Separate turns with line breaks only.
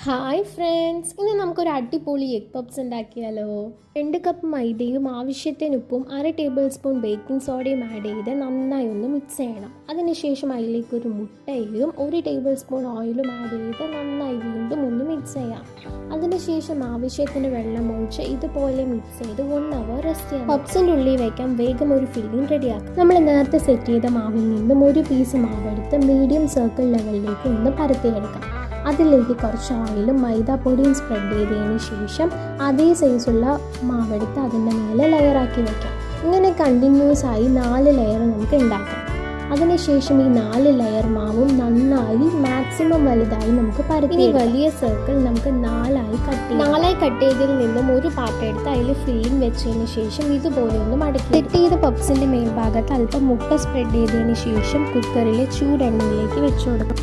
Hi friends, ഇന്ന് നമുക്കൊരു അടിപൊളി എഗ് പപ്സ് ഉണ്ടാക്കിയാലോ. 2 കപ്പ് മൈദയും ആവശ്യത്തിന് ഉപ്പും 1/2 ടേബിൾ സ്പൂൺ ബേക്കിംഗ് സോഡയും ആഡ് ചെയ്ത് നന്നായി ഒന്ന് മിക്സ് ചെയ്യണം. അതിനുശേഷം അതിലേക്ക് ഒരു മുട്ടയും 1 ടേബിൾ സ്പൂൺ ഓയിലും ആഡ് ചെയ്ത് നന്നായി വീണ്ടും ഒന്ന് മിക്സ് ചെയ്യാം. അതിനുശേഷം ആവശ്യത്തിന് വെള്ളം ഒഴിച്ച് ഇതുപോലെ മിക്സ് ചെയ്ത് 1 അവർ റെസ്റ്റ് ചെയ്യാം. പപ്സിൻ്റെ ഉള്ളിൽ വയ്ക്കാൻ വേഗം ഒരു ഫില്ലിംഗ് റെഡിയാക്കാം. നമ്മൾ നേരത്തെ സെറ്റ് ചെയ്ത മാവിൽ നിന്നും ഒരു പീസ് മാവെടുത്ത് മീഡിയം സർക്കിൾ ലെവലിലേക്ക് ഒന്ന് പരത്തിയെടുക്കാം. അതിലേക്ക് കുറച്ച് ഓയിലും മൈദാപ്പൊടിയും സ്പ്രെഡ് ചെയ്തതിന് ശേഷം അതേ സൈസുള്ള മാവെടുത്ത് അതിൻ്റെ മേലെ ലെയറാക്കി വയ്ക്കാം. ഇങ്ങനെ കണ്ടിന്യൂസ് ആയി 4 ലെയർ നമുക്ക് ഉണ്ടാക്കാം. അതിനുശേഷം ഈ 4 ലെയർ മാവും നന്നായി മാക്സിമം വലുതായി നമുക്ക് പരത്തി വലിയ സർക്കിൾ നമുക്ക് 4ആയി കട്ട് ചെയ്തതിൽ നിന്നും ഒരു പാർട്ട് എടുത്ത് അതിൽ ഫില്ലിംഗ് വെച്ചതിന് ശേഷം ഇതുപോലെ ഒന്ന് മടക്കി സെറ്റ് ചെയ്ത പപ്സിൻ്റെ മേൽഭാഗത്ത് അല്പം മുട്ട സ്പ്രെഡ് ചെയ്തതിന് ശേഷം കുക്കറിലെ ചൂടെണ്ണയിലേക്ക് വെച്ചു കൊടുക്കും.